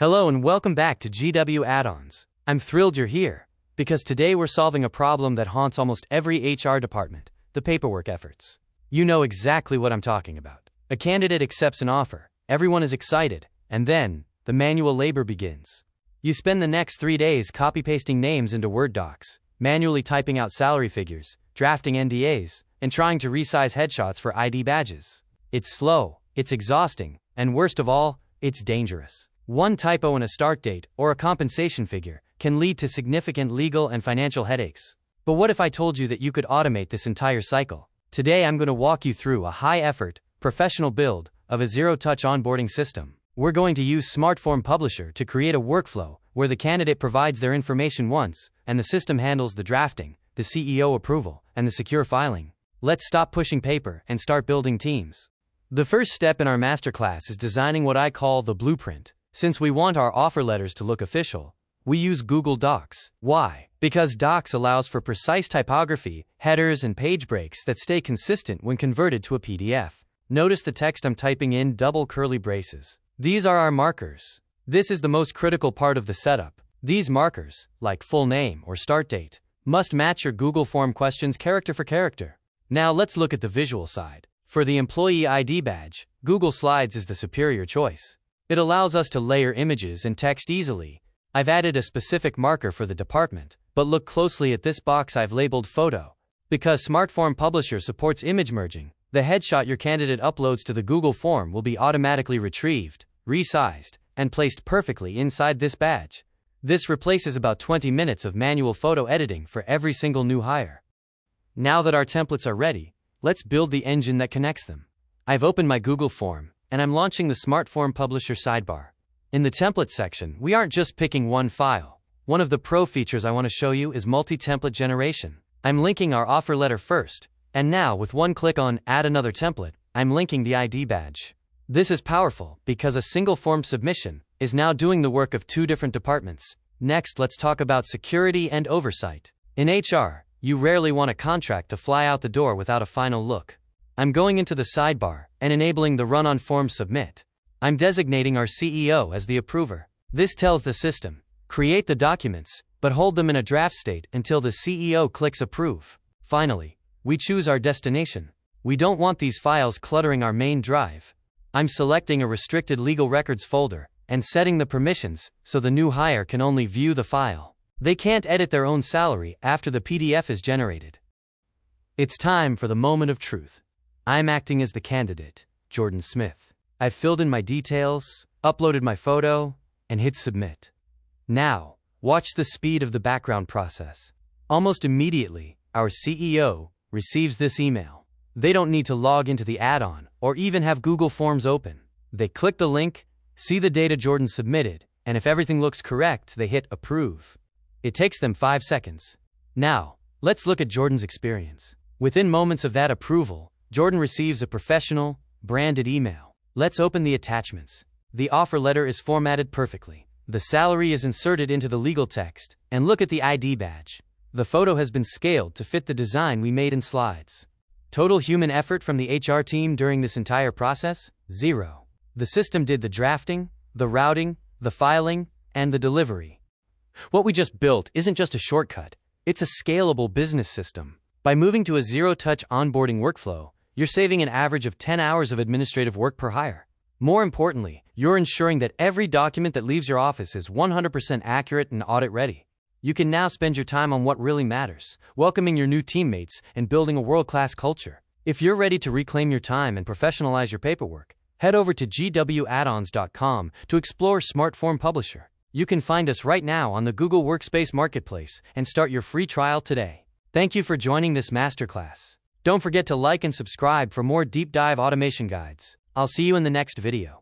Hello and welcome back to GW Add-ons. I'm thrilled you're here, because today we're solving a problem that haunts almost every HR department, the paperwork efforts. You know exactly what I'm talking about. A candidate accepts an offer, everyone is excited, and then, the manual labor begins. You spend the next 3 days copy-pasting names into Word docs, manually typing out salary figures, drafting NDAs, and trying to resize headshots for ID badges. It's slow, it's exhausting, and worst of all, it's dangerous. One typo in a start date or a compensation figure can lead to significant legal and financial headaches. But what if I told you that you could automate this entire cycle? Today I'm going to walk you through a high-effort, professional build of a zero-touch onboarding system. We're going to use SmartForm Publisher to create a workflow where the candidate provides their information once, and the system handles the drafting, the CEO approval, and the secure filing. Let's stop pushing paper and start building teams. The first step in our masterclass is designing what I call the blueprint. Since we want our offer letters to look official, we use Google Docs. Why? Because Docs allows for precise typography, headers, and page breaks that stay consistent when converted to a PDF. Notice the text I'm typing in double curly braces. These are our markers. This is the most critical part of the setup. These markers, like full name or start date, must match your Google form questions character for character. Now let's look at the visual side. For the employee ID badge, Google Slides is the superior choice. It allows us to layer images and text easily. I've added a specific marker for the department, but look closely at this box I've labeled Photo. Because SmartForm Publisher supports image merging, the headshot your candidate uploads to the Google form will be automatically retrieved, resized, and placed perfectly inside this badge. This replaces about 20 minutes of manual photo editing for every single new hire. Now that our templates are ready, let's build the engine that connects them. I've opened my Google form, and I'm launching the SmartForm Publisher sidebar. In the template section, we aren't just picking one file. One of the pro features I want to show you is multi-template generation. I'm linking our offer letter first, and now with one click on Add Another Template, I'm linking the ID badge. This is powerful because a single form submission is now doing the work of 2 different departments. Next, let's talk about security and oversight. In HR, you rarely want a contract to fly out the door without a final look. I'm going into the sidebar and enabling the Run on Form Submit. I'm designating our CEO as the approver. This tells the system, create the documents, but hold them in a draft state until the CEO clicks Approve. Finally, we choose our destination. We don't want these files cluttering our main drive. I'm selecting a restricted legal records folder and setting the permissions so the new hire can only view the file. They can't edit their own salary after the PDF is generated. It's time for the moment of truth. I'm acting as the candidate, Jordan Smith. I've filled in my details, uploaded my photo, and hit submit. Now, watch the speed of the background process. Almost immediately, our CEO receives this email. They don't need to log into the add-on or even have Google Forms open. They click the link, see the data Jordan submitted, and if everything looks correct, they hit Approve. It takes them 5 seconds. Now, let's look at Jordan's experience. Within moments of that approval, Jordan receives a professional, branded email. Let's open the attachments. The offer letter is formatted perfectly. The salary is inserted into the legal text, and look at the ID badge. The photo has been scaled to fit the design we made in Slides. Total human effort from the HR team during this entire process? 0. The system did the drafting, the routing, the filing, and the delivery. What we just built isn't just a shortcut, it's a scalable business system. By moving to a zero-touch onboarding workflow, you're saving an average of 10 hours of administrative work per hire. More importantly, you're ensuring that every document that leaves your office is 100% accurate and audit-ready. You can now spend your time on what really matters, welcoming your new teammates and building a world-class culture. If you're ready to reclaim your time and professionalize your paperwork, head over to gwaddons.com to explore SmartForm Publisher. You can find us right now on the Google Workspace Marketplace and start your free trial today. Thank you for joining this masterclass. Don't forget to like and subscribe for more deep dive automation guides. I'll see you in the next video.